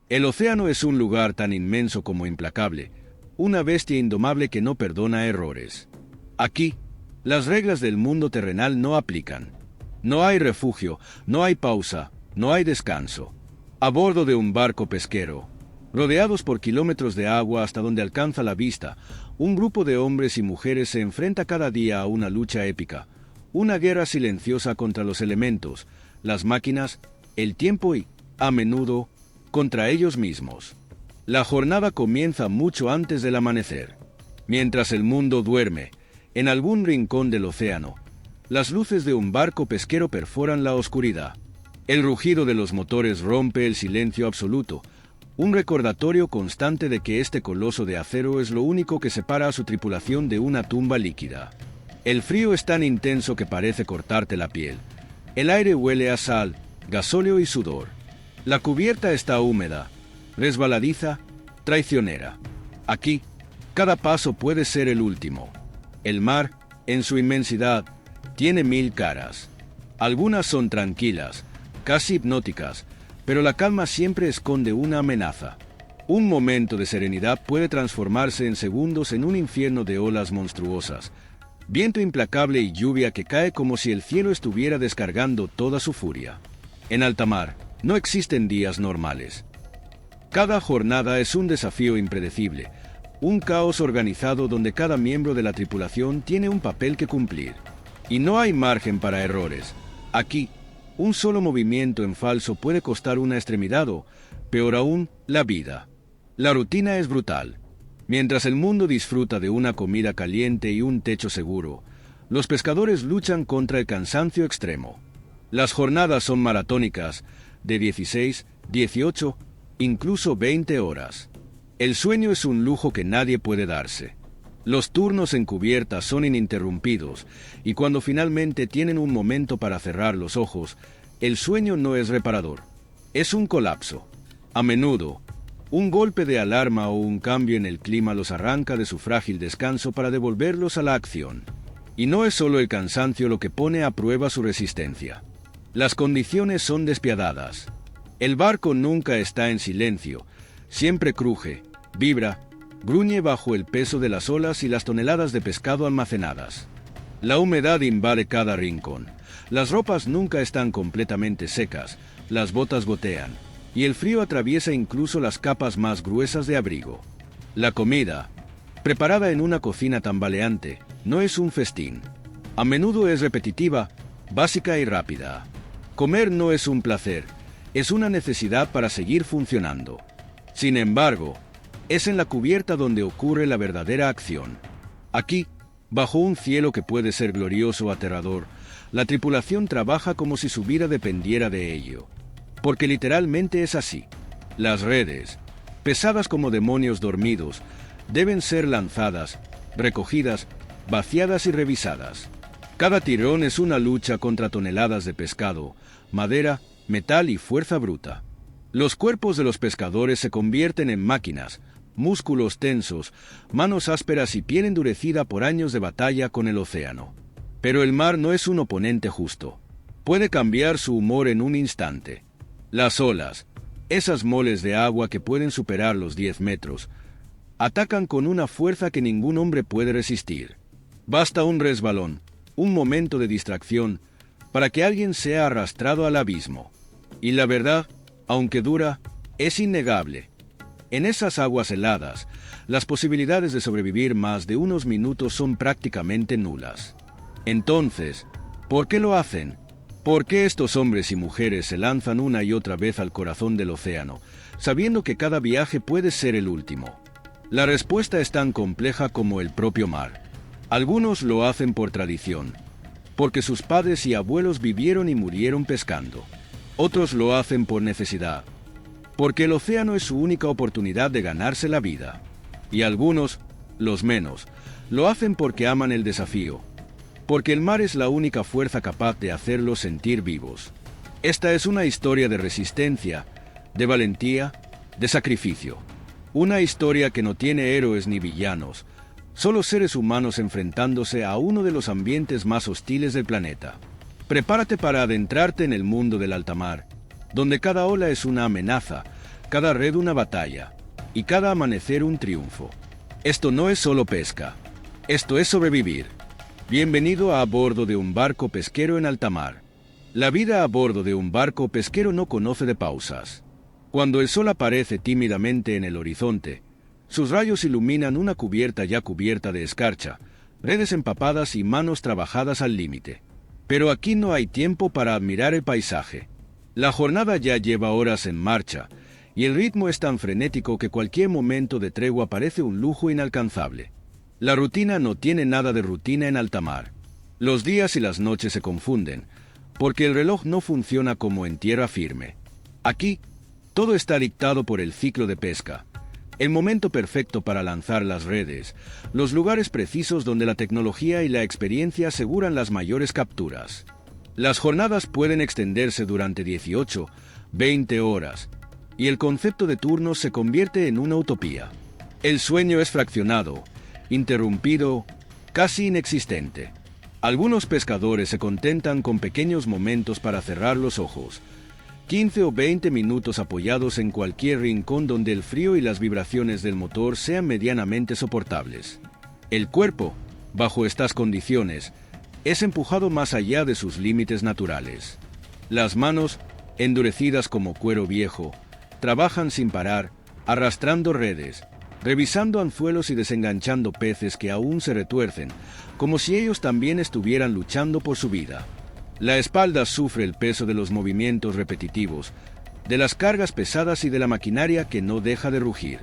El océano es un lugar tan inmenso como implacable, una bestia indomable que no perdona errores. Aquí, las reglas del mundo terrenal no aplican. No hay refugio, no hay pausa, no hay descanso. A bordo de un barco pesquero, rodeados por kilómetros de agua hasta donde alcanza la vista, un grupo de hombres y mujeres se enfrenta cada día a una lucha épica, una guerra silenciosa contra los elementos, las máquinas, el tiempo y, a menudo, contra ellos mismos. La jornada comienza mucho antes del amanecer. Mientras el mundo duerme, en algún rincón del océano, las luces de un barco pesquero perforan la oscuridad. El rugido de los motores rompe el silencio absoluto, un recordatorio constante de que este coloso de acero es lo único que separa a su tripulación de una tumba líquida. El frío es tan intenso que parece cortarte la piel. El aire huele a sal, gasóleo y sudor. La cubierta está húmeda, resbaladiza, traicionera. Aquí, cada paso puede ser el último. El mar, en su inmensidad, tiene 1000 caras. Algunas son tranquilas, casi hipnóticas, pero la calma siempre esconde una amenaza. Un momento de serenidad puede transformarse en segundos en un infierno de olas monstruosas, viento implacable y lluvia que cae como si el cielo estuviera descargando toda su furia. En alta mar, no existen días normales. Cada jornada es un desafío impredecible, un caos organizado donde cada miembro de la tripulación tiene un papel que cumplir. Y no hay margen para errores. Aquí, un solo movimiento en falso puede costar una extremidad o, peor aún, la vida. La rutina es brutal. Mientras el mundo disfruta de una comida caliente y un techo seguro, los pescadores luchan contra el cansancio extremo. Las jornadas son maratónicas, de 16, 18, incluso 20 horas. El sueño es un lujo que nadie puede darse. Los turnos en cubierta son ininterrumpidos, y cuando finalmente tienen un momento para cerrar los ojos, el sueño no es reparador. Es un colapso. A menudo, un golpe de alarma o un cambio en el clima los arranca de su frágil descanso para devolverlos a la acción. Y no es solo el cansancio lo que pone a prueba su resistencia. Las condiciones son despiadadas. El barco nunca está en silencio, siempre cruje, vibra, gruñe bajo el peso de las olas y las toneladas de pescado almacenadas. La humedad invade cada rincón. Las ropas nunca están completamente secas, las botas gotean, y el frío atraviesa incluso las capas más gruesas de abrigo. La comida, preparada en una cocina tambaleante, no es un festín. A menudo es repetitiva, básica y rápida. Comer no es un placer, es una necesidad para seguir funcionando. Sin embargo, es en la cubierta donde ocurre la verdadera acción. Aquí, bajo un cielo que puede ser glorioso o aterrador, la tripulación trabaja como si su vida dependiera de ello. Porque literalmente es así. Las redes, pesadas como demonios dormidos, deben ser lanzadas, recogidas, vaciadas y revisadas. Cada tirón es una lucha contra toneladas de pescado, madera, metal y fuerza bruta. Los cuerpos de los pescadores se convierten en máquinas, músculos tensos, manos ásperas y piel endurecida por años de batalla con el océano. Pero el mar no es un oponente justo. Puede cambiar su humor en un instante. Las olas, esas moles de agua que pueden superar los 10 metros, atacan con una fuerza que ningún hombre puede resistir. Basta un resbalón, un momento de distracción, para que alguien sea arrastrado al abismo. Y la verdad, aunque dura, es innegable. En esas aguas heladas, las posibilidades de sobrevivir más de unos minutos son prácticamente nulas. Entonces, ¿por qué lo hacen? ¿Por qué estos hombres y mujeres se lanzan una y otra vez al corazón del océano, sabiendo que cada viaje puede ser el último? La respuesta es tan compleja como el propio mar. Algunos lo hacen por tradición, porque sus padres y abuelos vivieron y murieron pescando. Otros lo hacen por necesidad, porque el océano es su única oportunidad de ganarse la vida. Y algunos, los menos, lo hacen porque aman el desafío, porque el mar es la única fuerza capaz de hacerlos sentir vivos. Esta es una historia de resistencia, de valentía, de sacrificio. Una historia que no tiene héroes ni villanos, solo seres humanos enfrentándose a uno de los ambientes más hostiles del planeta. Prepárate para adentrarte en el mundo del alta mar, donde cada ola es una amenaza, cada red una batalla, y cada amanecer un triunfo. Esto no es solo pesca, esto es sobrevivir. Bienvenido a bordo de un barco pesquero en alta mar. La vida a bordo de un barco pesquero no conoce de pausas. Cuando el sol aparece tímidamente en el horizonte, sus rayos iluminan una cubierta ya cubierta de escarcha, redes empapadas y manos trabajadas al límite. Pero aquí no hay tiempo para admirar el paisaje. La jornada ya lleva horas en marcha, y el ritmo es tan frenético que cualquier momento de tregua parece un lujo inalcanzable. La rutina no tiene nada de rutina en alta mar. Los días y las noches se confunden, porque el reloj no funciona como en tierra firme. Aquí, todo está dictado por el ciclo de pesca. El momento perfecto para lanzar las redes, los lugares precisos donde la tecnología y la experiencia aseguran las mayores capturas. Las jornadas pueden extenderse durante 18, 20 horas, y el concepto de turnos se convierte en una utopía. El sueño es fraccionado, interrumpido, casi inexistente. Algunos pescadores se contentan con pequeños momentos para cerrar los ojos, 15 o 20 minutos apoyados en cualquier rincón donde el frío y las vibraciones del motor sean medianamente soportables. El cuerpo, bajo estas condiciones, es empujado más allá de sus límites naturales. Las manos, endurecidas como cuero viejo, trabajan sin parar, arrastrando redes, revisando anzuelos y desenganchando peces que aún se retuercen, como si ellos también estuvieran luchando por su vida. La espalda sufre el peso de los movimientos repetitivos, de las cargas pesadas y de la maquinaria que no deja de rugir.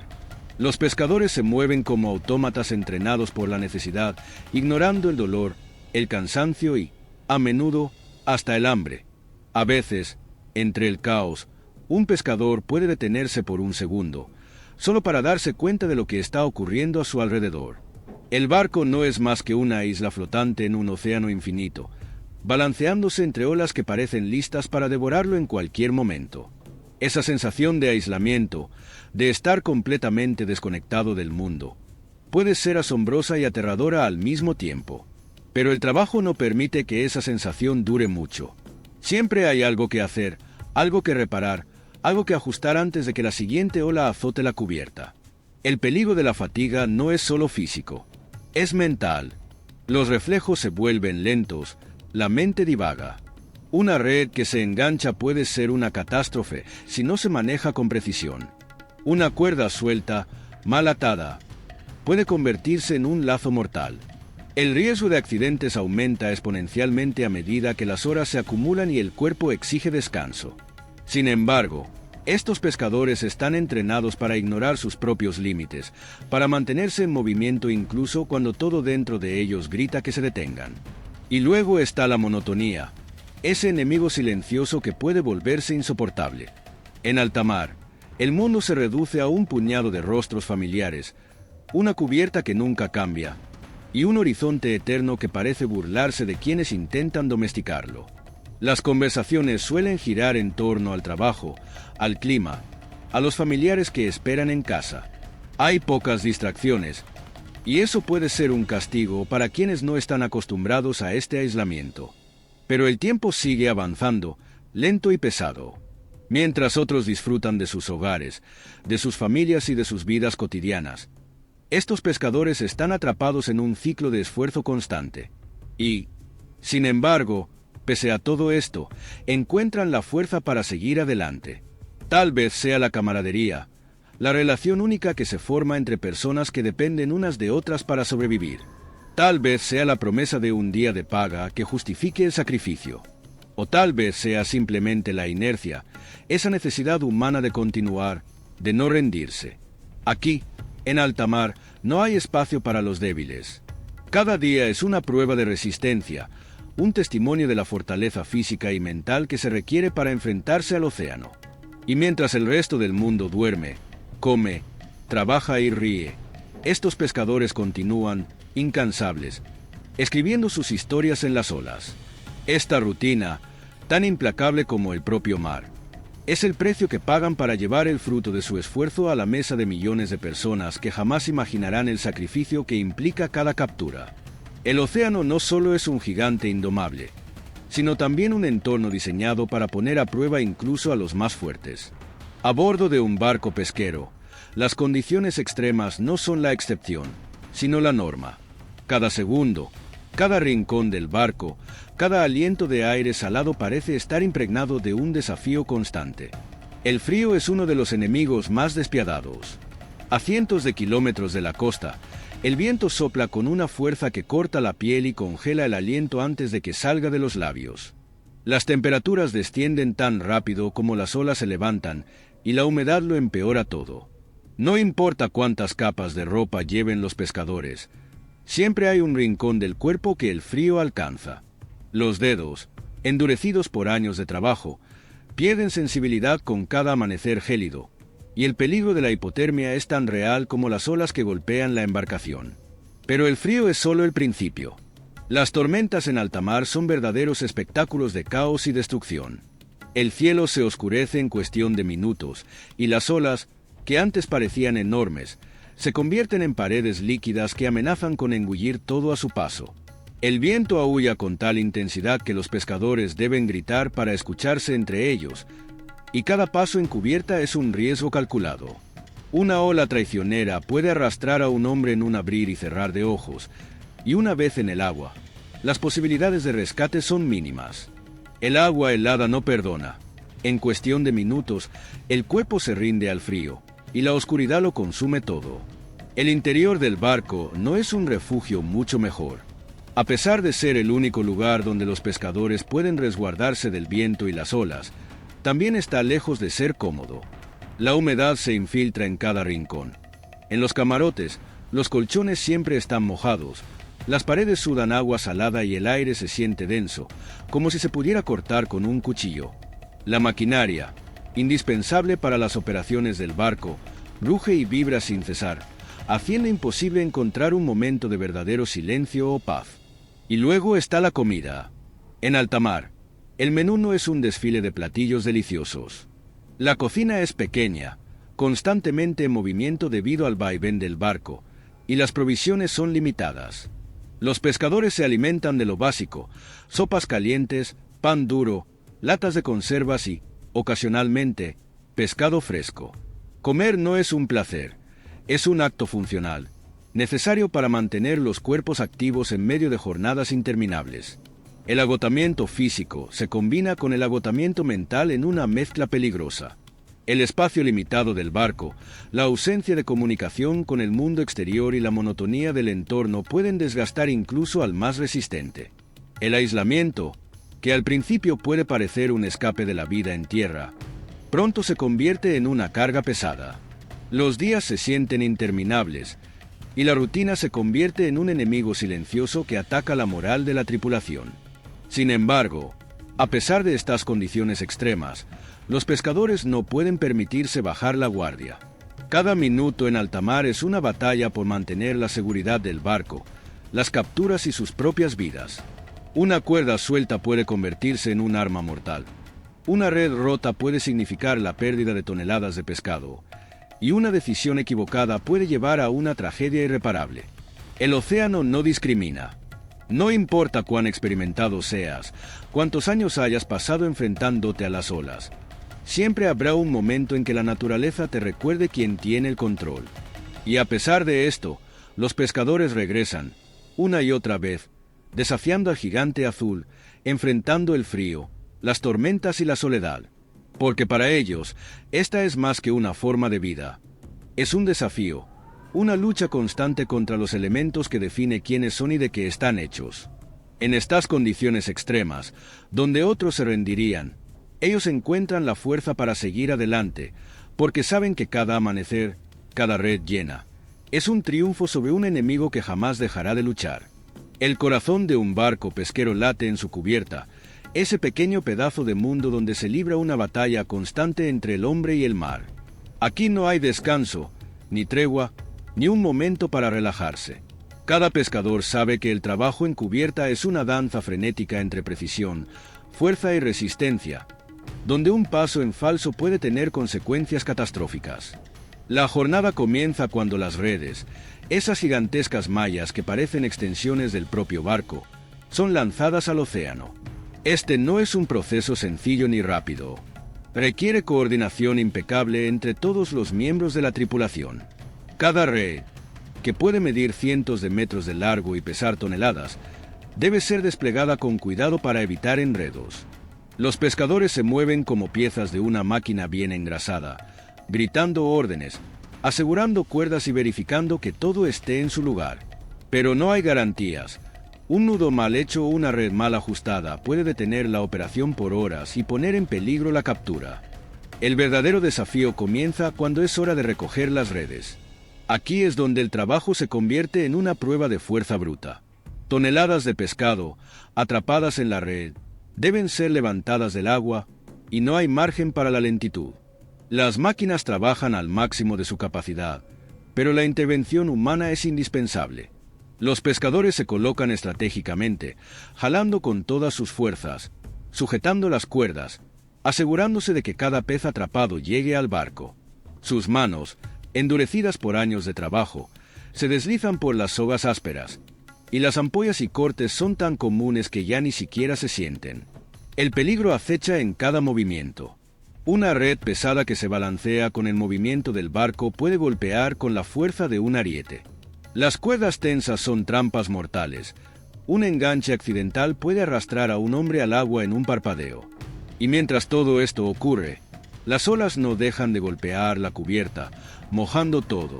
Los pescadores se mueven como autómatas entrenados por la necesidad, ignorando el dolor, el cansancio y, a menudo, hasta el hambre. A veces, entre el caos, un pescador puede detenerse por un segundo, solo para darse cuenta de lo que está ocurriendo a su alrededor. El barco no es más que una isla flotante en un océano infinito, balanceándose entre olas que parecen listas para devorarlo en cualquier momento. Esa sensación de aislamiento, de estar completamente desconectado del mundo, puede ser asombrosa y aterradora al mismo tiempo. Pero el trabajo no permite que esa sensación dure mucho. Siempre hay algo que hacer, algo que reparar, algo que ajustar antes de que la siguiente ola azote la cubierta. El peligro de la fatiga no es solo físico, es mental. Los reflejos se vuelven lentos, la mente divaga. Una red que se engancha puede ser una catástrofe si no se maneja con precisión. Una cuerda suelta, mal atada, puede convertirse en un lazo mortal. El riesgo de accidentes aumenta exponencialmente a medida que las horas se acumulan y el cuerpo exige descanso. Sin embargo, estos pescadores están entrenados para ignorar sus propios límites, para mantenerse en movimiento incluso cuando todo dentro de ellos grita que se detengan. Y luego está la monotonía, ese enemigo silencioso que puede volverse insoportable. En alta mar, el mundo se reduce a un puñado de rostros familiares, una cubierta que nunca cambia, y un horizonte eterno que parece burlarse de quienes intentan domesticarlo. Las conversaciones suelen girar en torno al trabajo, al clima, a los familiares que esperan en casa. Hay pocas distracciones, y eso puede ser un castigo para quienes no están acostumbrados a este aislamiento. Pero el tiempo sigue avanzando, lento y pesado. Mientras otros disfrutan de sus hogares, de sus familias y de sus vidas cotidianas, estos pescadores están atrapados en un ciclo de esfuerzo constante. Y, sin embargo, pese a todo esto, encuentran la fuerza para seguir adelante. Tal vez sea la camaradería, la relación única que se forma entre personas que dependen unas de otras para sobrevivir. Tal vez sea la promesa de un día de paga que justifique el sacrificio. O tal vez sea simplemente la inercia, esa necesidad humana de continuar, de no rendirse. Aquí, en alta mar, no hay espacio para los débiles. Cada día es una prueba de resistencia, un testimonio de la fortaleza física y mental que se requiere para enfrentarse al océano. Y mientras el resto del mundo duerme, come, trabaja y ríe, estos pescadores continúan, incansables, escribiendo sus historias en las olas. Esta rutina, tan implacable como el propio mar, es el precio que pagan para llevar el fruto de su esfuerzo a la mesa de millones de personas que jamás imaginarán el sacrificio que implica cada captura. El océano no solo es un gigante indomable, sino también un entorno diseñado para poner a prueba incluso a los más fuertes. A bordo de un barco pesquero, las condiciones extremas no son la excepción, sino la norma. Cada segundo, cada rincón del barco, cada aliento de aire salado parece estar impregnado de un desafío constante. El frío es uno de los enemigos más despiadados. A cientos de kilómetros de la costa, el viento sopla con una fuerza que corta la piel y congela el aliento antes de que salga de los labios. Las temperaturas descienden tan rápido como las olas se levantan, y la humedad lo empeora todo. No importa cuántas capas de ropa lleven los pescadores, siempre hay un rincón del cuerpo que el frío alcanza. Los dedos, endurecidos por años de trabajo, pierden sensibilidad con cada amanecer gélido, y el peligro de la hipotermia es tan real como las olas que golpean la embarcación. Pero el frío es solo el principio. Las tormentas en alta mar son verdaderos espectáculos de caos y destrucción. El cielo se oscurece en cuestión de minutos, y las olas, que antes parecían enormes, se convierten en paredes líquidas que amenazan con engullir todo a su paso. El viento aúlla con tal intensidad que los pescadores deben gritar para escucharse entre ellos, y cada paso en cubierta es un riesgo calculado. Una ola traicionera puede arrastrar a un hombre en un abrir y cerrar de ojos, y una vez en el agua, las posibilidades de rescate son mínimas. El agua helada no perdona. En cuestión de minutos, el cuerpo se rinde al frío, y la oscuridad lo consume todo. El interior del barco no es un refugio mucho mejor. A pesar de ser el único lugar donde los pescadores pueden resguardarse del viento y las olas, también está lejos de ser cómodo. La humedad se infiltra en cada rincón. En los camarotes, los colchones siempre están mojados, las paredes sudan agua salada y el aire se siente denso, como si se pudiera cortar con un cuchillo. La maquinaria, indispensable para las operaciones del barco, ruge y vibra sin cesar, haciendo imposible encontrar un momento de verdadero silencio o paz. Y luego está la comida. En alta mar, el menú no es un desfile de platillos deliciosos. La cocina es pequeña, constantemente en movimiento debido al vaivén del barco, y las provisiones son limitadas. Los pescadores se alimentan de lo básico: sopas calientes, pan duro, latas de conservas y, ocasionalmente, pescado fresco. Comer no es un placer, es un acto funcional, necesario para mantener los cuerpos activos en medio de jornadas interminables. El agotamiento físico se combina con el agotamiento mental en una mezcla peligrosa. El espacio limitado del barco, la ausencia de comunicación con el mundo exterior y la monotonía del entorno pueden desgastar incluso al más resistente. El aislamiento, que al principio puede parecer un escape de la vida en tierra, pronto se convierte en una carga pesada. Los días se sienten interminables, y la rutina se convierte en un enemigo silencioso que ataca la moral de la tripulación. Sin embargo, a pesar de estas condiciones extremas, los pescadores no pueden permitirse bajar la guardia. Cada minuto en alta mar es una batalla por mantener la seguridad del barco, las capturas y sus propias vidas. Una cuerda suelta puede convertirse en un arma mortal. Una red rota puede significar la pérdida de toneladas de pescado, y una decisión equivocada puede llevar a una tragedia irreparable. El océano no discrimina. No importa cuán experimentado seas, cuántos años hayas pasado enfrentándote a las olas, siempre habrá un momento en que la naturaleza te recuerde quién tiene el control. Y a pesar de esto, los pescadores regresan, una y otra vez, desafiando al gigante azul, enfrentando el frío, las tormentas y la soledad. Porque para ellos, esta es más que una forma de vida. Es un desafío, una lucha constante contra los elementos que define quiénes son y de qué están hechos. En estas condiciones extremas, donde otros se rendirían, ellos encuentran la fuerza para seguir adelante, porque saben que cada amanecer, cada red llena, es un triunfo sobre un enemigo que jamás dejará de luchar. El corazón de un barco pesquero late en su cubierta, ese pequeño pedazo de mundo donde se libra una batalla constante entre el hombre y el mar. Aquí no hay descanso, ni tregua, ni un momento para relajarse. Cada pescador sabe que el trabajo en cubierta es una danza frenética entre precisión, fuerza y resistencia, donde un paso en falso puede tener consecuencias catastróficas. La jornada comienza cuando las redes, esas gigantescas mallas que parecen extensiones del propio barco, son lanzadas al océano. Este no es un proceso sencillo ni rápido. Requiere coordinación impecable entre todos los miembros de la tripulación. Cada red, que puede medir cientos de metros de largo y pesar toneladas, debe ser desplegada con cuidado para evitar enredos. Los pescadores se mueven como piezas de una máquina bien engrasada, gritando órdenes, asegurando cuerdas y verificando que todo esté en su lugar. Pero no hay garantías. Un nudo mal hecho o una red mal ajustada puede detener la operación por horas y poner en peligro la captura. El verdadero desafío comienza cuando es hora de recoger las redes. Aquí es donde el trabajo se convierte en una prueba de fuerza bruta. Toneladas de pescado, atrapadas en la red, deben ser levantadas del agua y no hay margen para la lentitud. Las máquinas trabajan al máximo de su capacidad, pero la intervención humana es indispensable. Los pescadores se colocan estratégicamente, jalando con todas sus fuerzas, sujetando las cuerdas, asegurándose de que cada pez atrapado llegue al barco. Sus manos, endurecidas por años de trabajo, se deslizan por las sogas ásperas, y las ampollas y cortes son tan comunes que ya ni siquiera se sienten. El peligro acecha en cada movimiento. Una red pesada que se balancea con el movimiento del barco puede golpear con la fuerza de un ariete. Las cuerdas tensas son trampas mortales. Un enganche accidental puede arrastrar a un hombre al agua en un parpadeo. Y mientras todo esto ocurre, las olas no dejan de golpear la cubierta, mojando todo,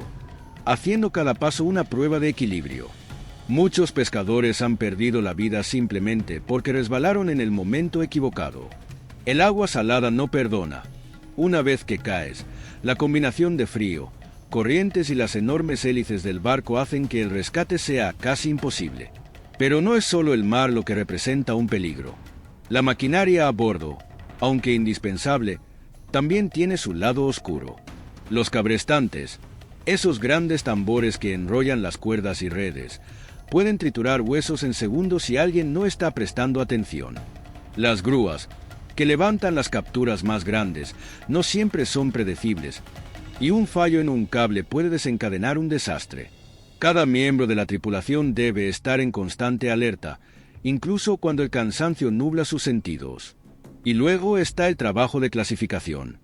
haciendo cada paso una prueba de equilibrio. Muchos pescadores han perdido la vida simplemente porque resbalaron en el momento equivocado. El agua salada no perdona. Una vez que caes, la combinación de frío, corrientes y las enormes hélices del barco hacen que el rescate sea casi imposible. Pero no es solo el mar lo que representa un peligro. La maquinaria a bordo, aunque indispensable, también tiene su lado oscuro. Los cabrestantes, esos grandes tambores que enrollan las cuerdas y redes, pueden triturar huesos en segundos si alguien no está prestando atención. Las grúas, que levantan las capturas más grandes, no siempre son predecibles, y un fallo en un cable puede desencadenar un desastre. Cada miembro de la tripulación debe estar en constante alerta, incluso cuando el cansancio nubla sus sentidos. Y luego está el trabajo de clasificación.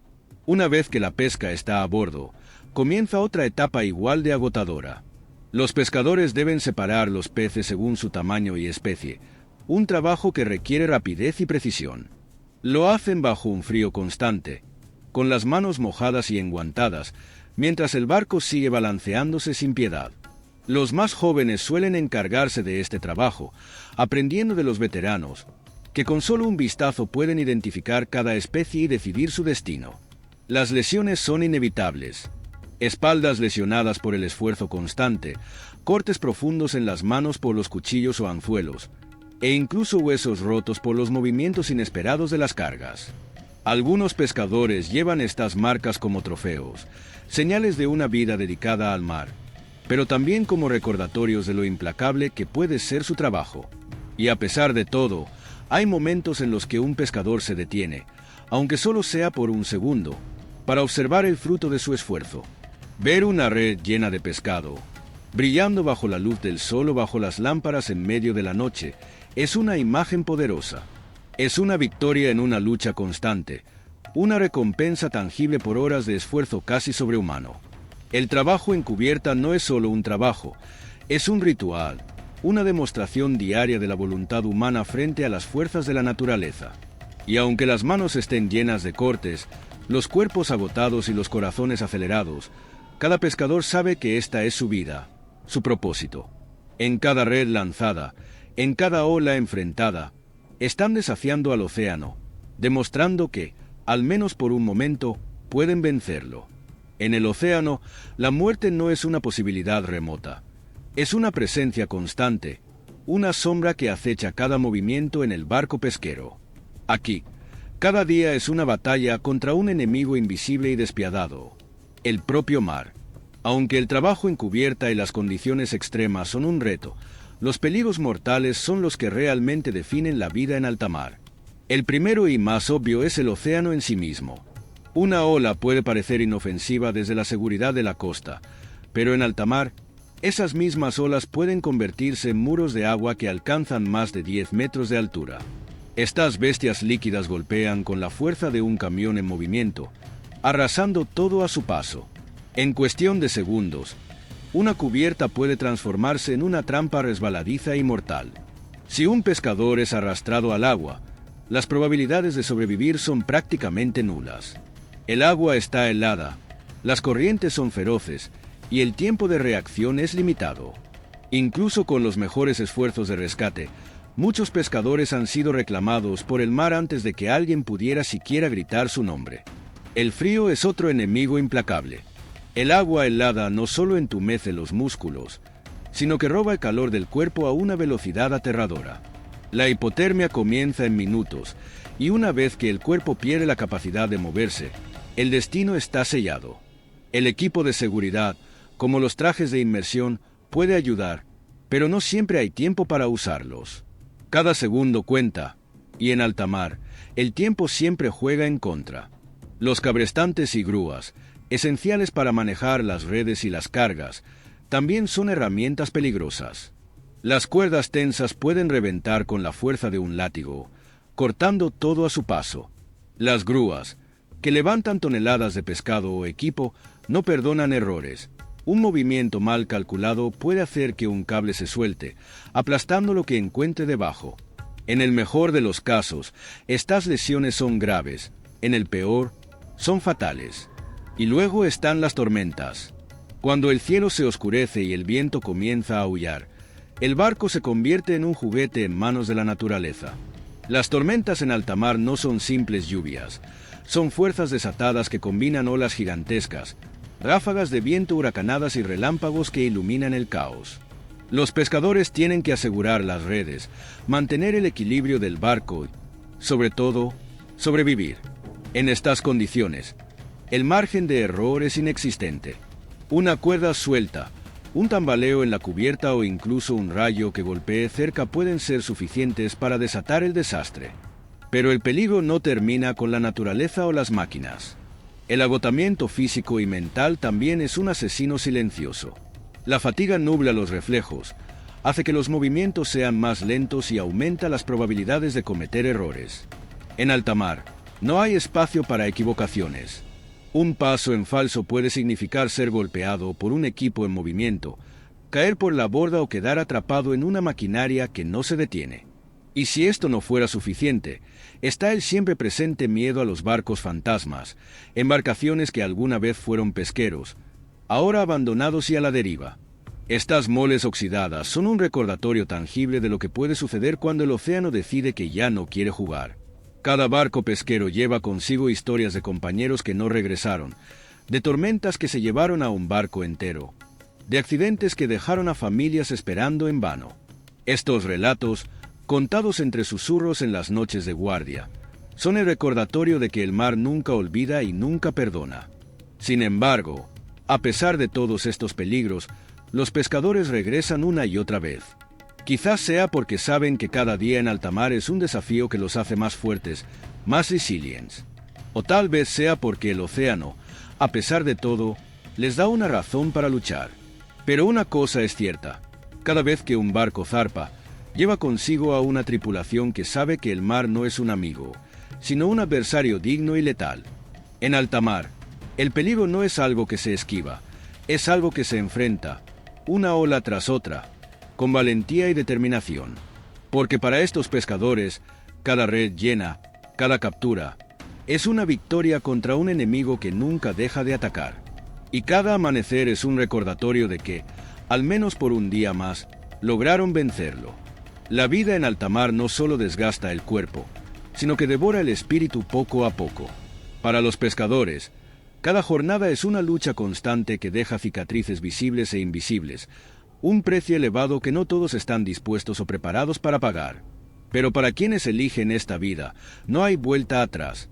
Una vez que la pesca está a bordo, comienza otra etapa igual de agotadora. Los pescadores deben separar los peces según su tamaño y especie, un trabajo que requiere rapidez y precisión. Lo hacen bajo un frío constante, con las manos mojadas y enguantadas, mientras el barco sigue balanceándose sin piedad. Los más jóvenes suelen encargarse de este trabajo, aprendiendo de los veteranos, que con solo un vistazo pueden identificar cada especie y decidir su destino. Las lesiones son inevitables. Espaldas lesionadas por el esfuerzo constante, cortes profundos en las manos por los cuchillos o anzuelos, e incluso huesos rotos por los movimientos inesperados de las cargas. Algunos pescadores llevan estas marcas como trofeos, señales de una vida dedicada al mar, pero también como recordatorios de lo implacable que puede ser su trabajo. Y a pesar de todo, hay momentos en los que un pescador se detiene, aunque solo sea por un segundo, para observar el fruto de su esfuerzo. Ver una red llena de pescado, brillando bajo la luz del sol o bajo las lámparas en medio de la noche, es una imagen poderosa. Es una victoria en una lucha constante, una recompensa tangible por horas de esfuerzo casi sobrehumano. El trabajo en cubierta no es solo un trabajo, es un ritual, una demostración diaria de la voluntad humana frente a las fuerzas de la naturaleza. Y aunque las manos estén llenas de cortes, los cuerpos agotados y los corazones acelerados, cada pescador sabe que esta es su vida, su propósito. En cada red lanzada, en cada ola enfrentada, están desafiando al océano, demostrando que, al menos por un momento, pueden vencerlo. En el océano, la muerte no es una posibilidad remota. Es una presencia constante, una sombra que acecha cada movimiento en el barco pesquero. Aquí, cada día es una batalla contra un enemigo invisible y despiadado, el propio mar. Aunque el trabajo en cubierta y las condiciones extremas son un reto, los peligros mortales son los que realmente definen la vida en alta mar. El primero y más obvio es el océano en sí mismo. Una ola puede parecer inofensiva desde la seguridad de la costa, pero en alta mar, esas mismas olas pueden convertirse en muros de agua que alcanzan más de 10 metros de altura. Estas bestias líquidas golpean con la fuerza de un camión en movimiento, arrasando todo a su paso. En cuestión de segundos, una cubierta puede transformarse en una trampa resbaladiza y mortal. Si un pescador es arrastrado al agua, las probabilidades de sobrevivir son prácticamente nulas. El agua está helada, las corrientes son feroces y el tiempo de reacción es limitado. Incluso con los mejores esfuerzos de rescate, muchos pescadores han sido reclamados por el mar antes de que alguien pudiera siquiera gritar su nombre. El frío es otro enemigo implacable. El agua helada no solo entumece los músculos, sino que roba el calor del cuerpo a una velocidad aterradora. La hipotermia comienza en minutos, y una vez que el cuerpo pierde la capacidad de moverse, el destino está sellado. El equipo de seguridad, como los trajes de inmersión, puede ayudar, pero no siempre hay tiempo para usarlos. Cada segundo cuenta, y en alta mar, el tiempo siempre juega en contra. Los cabrestantes y grúas, esenciales para manejar las redes y las cargas, también son herramientas peligrosas. Las cuerdas tensas pueden reventar con la fuerza de un látigo, cortando todo a su paso. Las grúas, que levantan toneladas de pescado o equipo, no perdonan errores. Un movimiento mal calculado puede hacer que un cable se suelte, aplastando lo que encuentre debajo. En el mejor de los casos, estas lesiones son graves. En el peor, son fatales. Y luego están las tormentas. Cuando el cielo se oscurece y el viento comienza a aullar, el barco se convierte en un juguete en manos de la naturaleza. Las tormentas en alta mar no son simples lluvias, son fuerzas desatadas que combinan olas gigantescas, ráfagas de viento huracanadas y relámpagos que iluminan el caos. Los pescadores tienen que asegurar las redes, mantener el equilibrio del barco y, sobre todo, sobrevivir. En estas condiciones, el margen de error es inexistente. Una cuerda suelta, un tambaleo en la cubierta o incluso un rayo que golpee cerca pueden ser suficientes para desatar el desastre. Pero el peligro no termina con la naturaleza o las máquinas. El agotamiento físico y mental también es un asesino silencioso. La fatiga nubla los reflejos, hace que los movimientos sean más lentos y aumenta las probabilidades de cometer errores. En alta mar, no hay espacio para equivocaciones. Un paso en falso puede significar ser golpeado por un equipo en movimiento, caer por la borda o quedar atrapado en una maquinaria que no se detiene. Y si esto no fuera suficiente, está el siempre presente miedo a los barcos fantasmas, embarcaciones que alguna vez fueron pesqueros, ahora abandonados y a la deriva. Estas moles oxidadas son un recordatorio tangible de lo que puede suceder cuando el océano decide que ya no quiere jugar. Cada barco pesquero lleva consigo historias de compañeros que no regresaron, de tormentas que se llevaron a un barco entero, de accidentes que dejaron a familias esperando en vano. Estos relatos, contados entre susurros en las noches de guardia, son el recordatorio de que el mar nunca olvida y nunca perdona. Sin embargo, a pesar de todos estos peligros, los pescadores regresan una y otra vez. Quizás sea porque saben que cada día en alta mar es un desafío que los hace más fuertes, más resilientes. O tal vez sea porque el océano, a pesar de todo, les da una razón para luchar. Pero una cosa es cierta, cada vez que un barco zarpa, lleva consigo a una tripulación que sabe que el mar no es un amigo, sino un adversario digno y letal. En alta mar, el peligro no es algo que se esquiva, es algo que se enfrenta, una ola tras otra, con valentía y determinación. Porque para estos pescadores, cada red llena, cada captura, es una victoria contra un enemigo que nunca deja de atacar. Y cada amanecer es un recordatorio de que, al menos por un día más, lograron vencerlo. La vida en alta mar no solo desgasta el cuerpo, sino que devora el espíritu poco a poco. Para los pescadores, cada jornada es una lucha constante que deja cicatrices visibles e invisibles, un precio elevado que no todos están dispuestos o preparados para pagar. Pero para quienes eligen esta vida, no hay vuelta atrás.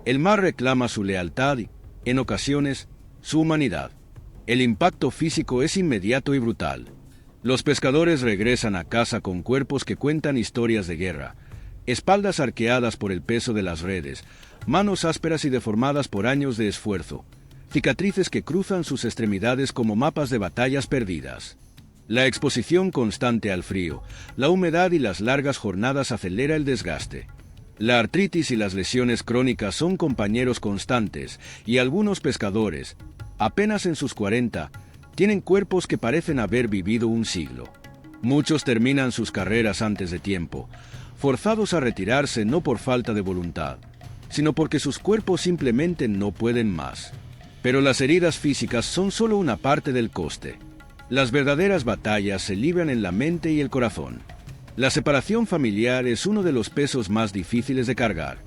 El mar reclama su lealtad y, en ocasiones, su humanidad. El impacto físico es inmediato y brutal. Los pescadores regresan a casa con cuerpos que cuentan historias de guerra, espaldas arqueadas por el peso de las redes, manos ásperas y deformadas por años de esfuerzo, cicatrices que cruzan sus extremidades como mapas de batallas perdidas. La exposición constante al frío, la humedad y las largas jornadas acelera el desgaste. La artritis y las lesiones crónicas son compañeros constantes, y algunos pescadores, apenas en sus 40, tienen cuerpos que parecen haber vivido un siglo. Muchos terminan sus carreras antes de tiempo, forzados a retirarse no por falta de voluntad, sino porque sus cuerpos simplemente no pueden más. Pero las heridas físicas son solo una parte del coste. Las verdaderas batallas se libran en la mente y el corazón. La separación familiar es uno de los pesos más difíciles de cargar.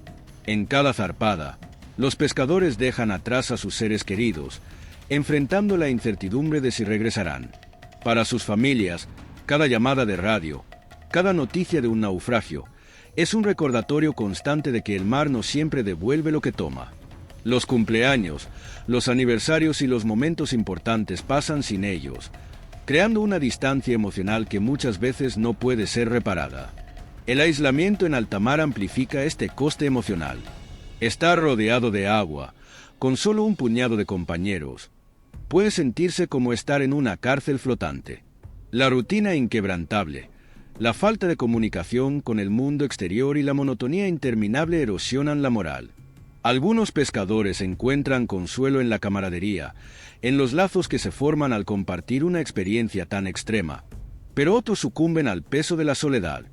En cada zarpada, los pescadores dejan atrás a sus seres queridos, enfrentando la incertidumbre de si regresarán. Para sus familias, cada llamada de radio, cada noticia de un naufragio, es un recordatorio constante de que el mar no siempre devuelve lo que toma. Los cumpleaños, los aniversarios y los momentos importantes pasan sin ellos, creando una distancia emocional que muchas veces no puede ser reparada. El aislamiento en alta mar amplifica este coste emocional. Estar rodeado de agua, con solo un puñado de compañeros, puede sentirse como estar en una cárcel flotante. La rutina inquebrantable, la falta de comunicación con el mundo exterior y la monotonía interminable erosionan la moral. Algunos pescadores encuentran consuelo en la camaradería, en los lazos que se forman al compartir una experiencia tan extrema, pero otros sucumben al peso de la soledad.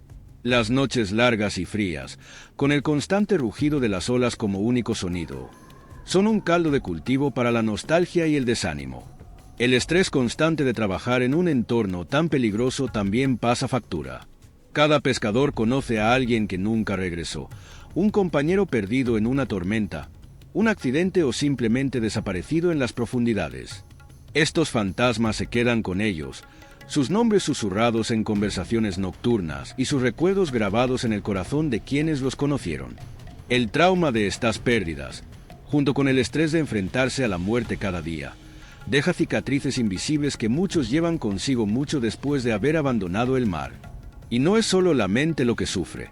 Las noches largas y frías, con el constante rugido de las olas como único sonido, son un caldo de cultivo para la nostalgia y el desánimo. El estrés constante de trabajar en un entorno tan peligroso también pasa factura. Cada pescador conoce a alguien que nunca regresó, un compañero perdido en una tormenta, un accidente o simplemente desaparecido en las profundidades. Estos fantasmas se quedan con ellos, sus nombres susurrados en conversaciones nocturnas y sus recuerdos grabados en el corazón de quienes los conocieron. El trauma de estas pérdidas, junto con el estrés de enfrentarse a la muerte cada día, deja cicatrices invisibles que muchos llevan consigo mucho después de haber abandonado el mar. Y no es solo la mente lo que sufre.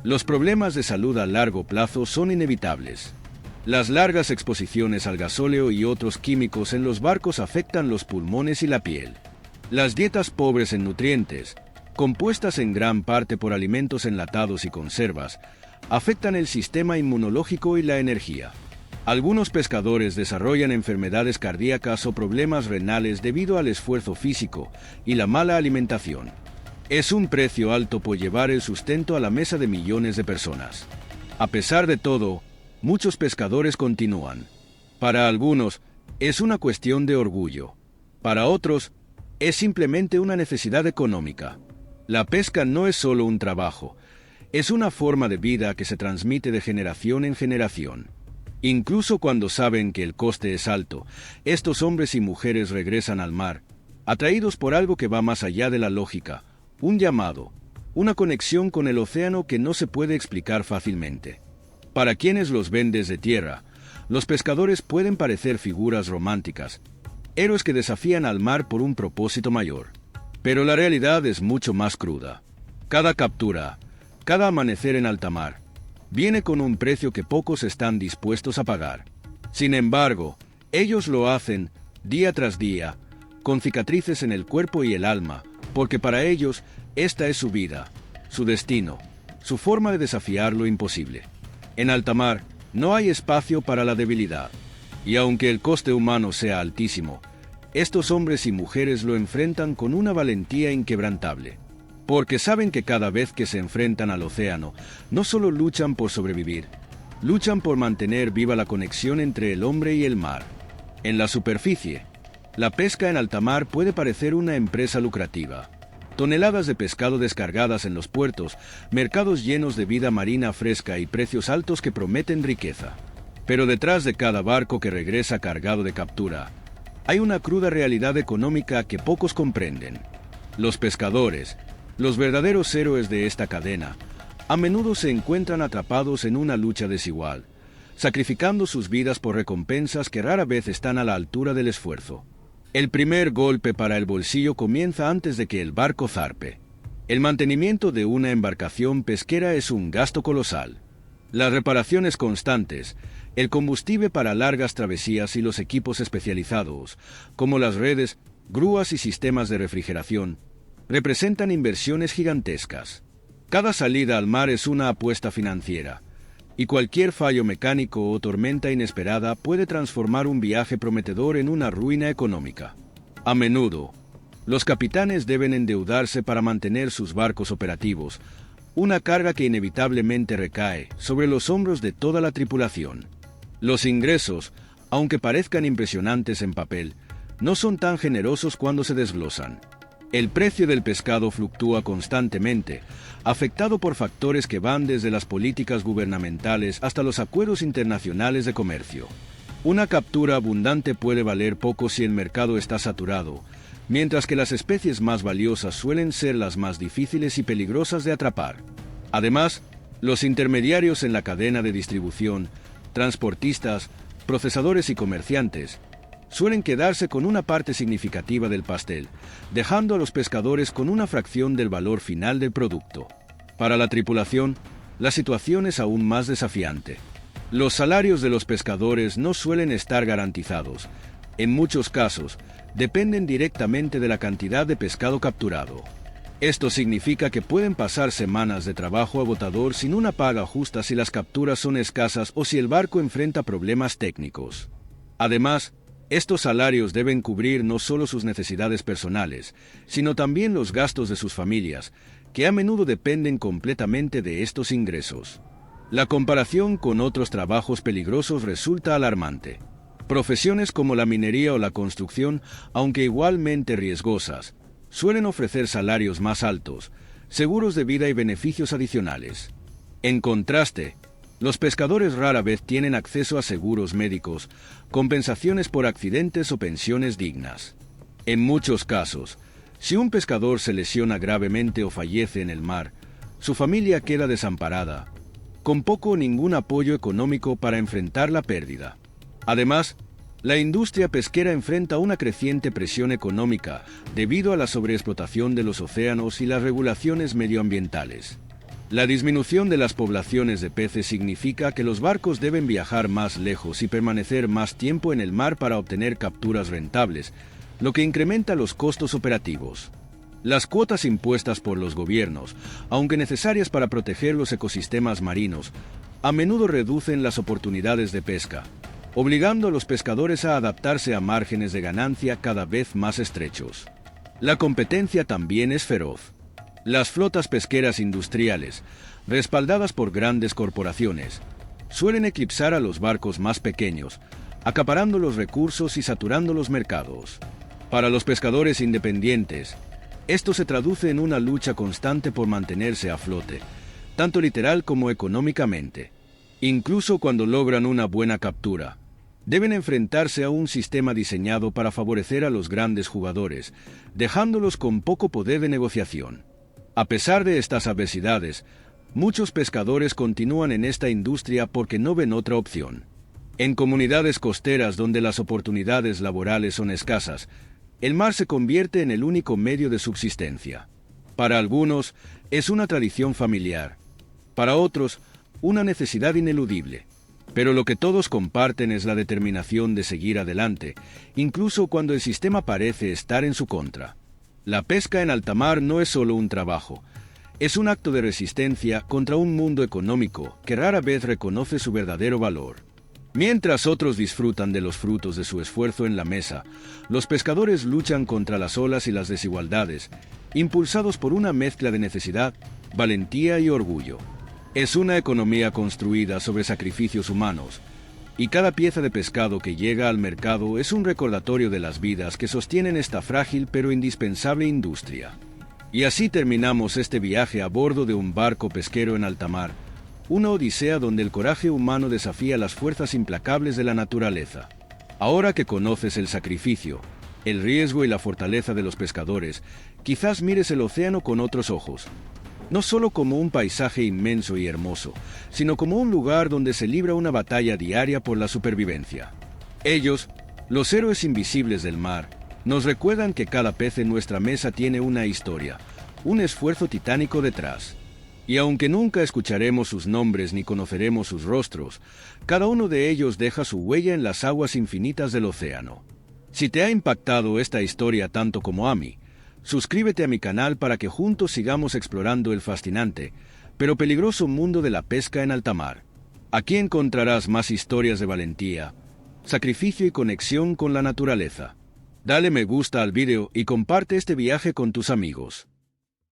Los problemas de salud a largo plazo son inevitables. Las largas exposiciones al gasóleo y otros químicos en los barcos afectan los pulmones y la piel. Las dietas pobres en nutrientes, compuestas en gran parte por alimentos enlatados y conservas, afectan el sistema inmunológico y la energía. Algunos pescadores desarrollan enfermedades cardíacas o problemas renales debido al esfuerzo físico y la mala alimentación. Es un precio alto por llevar el sustento a la mesa de millones de personas. A pesar de todo, muchos pescadores continúan. Para algunos, es una cuestión de orgullo. Para otros, es simplemente una necesidad económica. La pesca no es solo un trabajo, es una forma de vida que se transmite de generación en generación. Incluso cuando saben que el coste es alto, estos hombres y mujeres regresan al mar, atraídos por algo que va más allá de la lógica, un llamado, una conexión con el océano que no se puede explicar fácilmente. Para quienes los ven desde tierra, los pescadores pueden parecer figuras románticas, héroes que desafían al mar por un propósito mayor. Pero la realidad es mucho más cruda. Cada captura, cada amanecer en alta mar, viene con un precio que pocos están dispuestos a pagar. Sin embargo, ellos lo hacen, día tras día, con cicatrices en el cuerpo y el alma, porque para ellos esta es su vida, su destino, su forma de desafiar lo imposible. En alta mar no hay espacio para la debilidad, y aunque el coste humano sea altísimo, estos hombres y mujeres lo enfrentan con una valentía inquebrantable. Porque saben que cada vez que se enfrentan al océano, no solo luchan por sobrevivir, luchan por mantener viva la conexión entre el hombre y el mar. En la superficie, la pesca en alta mar puede parecer una empresa lucrativa. Toneladas de pescado descargadas en los puertos, mercados llenos de vida marina fresca y precios altos que prometen riqueza. Pero detrás de cada barco que regresa cargado de captura, hay una cruda realidad económica que pocos comprenden. Los pescadores, los verdaderos héroes de esta cadena, a menudo se encuentran atrapados en una lucha desigual, sacrificando sus vidas por recompensas que rara vez están a la altura del esfuerzo. El primer golpe para el bolsillo comienza antes de que el barco zarpe. El mantenimiento de una embarcación pesquera es un gasto colosal. Las reparaciones constantes, el combustible para largas travesías y los equipos especializados, como las redes, grúas y sistemas de refrigeración, representan inversiones gigantescas. Cada salida al mar es una apuesta financiera, y cualquier fallo mecánico o tormenta inesperada puede transformar un viaje prometedor en una ruina económica. A menudo, los capitanes deben endeudarse para mantener sus barcos operativos, una carga que inevitablemente recae sobre los hombros de toda la tripulación. Los ingresos, aunque parezcan impresionantes en papel, no son tan generosos cuando se desglosan. El precio del pescado fluctúa constantemente, afectado por factores que van desde las políticas gubernamentales hasta los acuerdos internacionales de comercio. Una captura abundante puede valer poco si el mercado está saturado, mientras que las especies más valiosas suelen ser las más difíciles y peligrosas de atrapar. Además, los intermediarios en la cadena de distribución, transportistas, procesadores y comerciantes, suelen quedarse con una parte significativa del pastel, dejando a los pescadores con una fracción del valor final del producto. Para la tripulación, la situación es aún más desafiante. Los salarios de los pescadores no suelen estar garantizados. En muchos casos, dependen directamente de la cantidad de pescado capturado. Esto significa que pueden pasar semanas de trabajo agotador sin una paga justa si las capturas son escasas o si el barco enfrenta problemas técnicos. Además, estos salarios deben cubrir no solo sus necesidades personales, sino también los gastos de sus familias, que a menudo dependen completamente de estos ingresos. La comparación con otros trabajos peligrosos resulta alarmante. Profesiones como la minería o la construcción, aunque igualmente riesgosas, suelen ofrecer salarios más altos, seguros de vida y beneficios adicionales. En contraste, los pescadores rara vez tienen acceso a seguros médicos, compensaciones por accidentes o pensiones dignas. En muchos casos, si un pescador se lesiona gravemente o fallece en el mar, su familia queda desamparada, con poco o ningún apoyo económico para enfrentar la pérdida. Además, la industria pesquera enfrenta una creciente presión económica debido a la sobreexplotación de los océanos y las regulaciones medioambientales. La disminución de las poblaciones de peces significa que los barcos deben viajar más lejos y permanecer más tiempo en el mar para obtener capturas rentables, lo que incrementa los costos operativos. Las cuotas impuestas por los gobiernos, aunque necesarias para proteger los ecosistemas marinos, a menudo reducen las oportunidades de pesca, obligando a los pescadores a adaptarse a márgenes de ganancia cada vez más estrechos. La competencia también es feroz. Las flotas pesqueras industriales, respaldadas por grandes corporaciones, suelen eclipsar a los barcos más pequeños, acaparando los recursos y saturando los mercados. Para los pescadores independientes, esto se traduce en una lucha constante por mantenerse a flote, tanto literal como económicamente. Incluso cuando logran una buena captura, deben enfrentarse a un sistema diseñado para favorecer a los grandes jugadores, dejándolos con poco poder de negociación. A pesar de estas adversidades, muchos pescadores continúan en esta industria porque no ven otra opción. En comunidades costeras donde las oportunidades laborales son escasas, el mar se convierte en el único medio de subsistencia. Para algunos, es una tradición familiar. Para otros, una necesidad ineludible. Pero lo que todos comparten es la determinación de seguir adelante, incluso cuando el sistema parece estar en su contra. La pesca en alta mar no es solo un trabajo, es un acto de resistencia contra un mundo económico que rara vez reconoce su verdadero valor. Mientras otros disfrutan de los frutos de su esfuerzo en la mesa, los pescadores luchan contra las olas y las desigualdades, impulsados por una mezcla de necesidad, valentía y orgullo. Es una economía construida sobre sacrificios humanos, y cada pieza de pescado que llega al mercado es un recordatorio de las vidas que sostienen esta frágil pero indispensable industria. Y así terminamos este viaje a bordo de un barco pesquero en alta mar, una odisea donde el coraje humano desafía las fuerzas implacables de la naturaleza. Ahora que conoces el sacrificio, el riesgo y la fortaleza de los pescadores, quizás mires el océano con otros ojos. No solo como un paisaje inmenso y hermoso, sino como un lugar donde se libra una batalla diaria por la supervivencia. Ellos, los héroes invisibles del mar, nos recuerdan que cada pez en nuestra mesa tiene una historia, un esfuerzo titánico detrás. Y aunque nunca escucharemos sus nombres ni conoceremos sus rostros, cada uno de ellos deja su huella en las aguas infinitas del océano. Si te ha impactado esta historia tanto como a mí, suscríbete a mi canal para que juntos sigamos explorando el fascinante, pero peligroso mundo de la pesca en alta mar. Aquí encontrarás más historias de valentía, sacrificio y conexión con la naturaleza. Dale me gusta al video y comparte este viaje con tus amigos.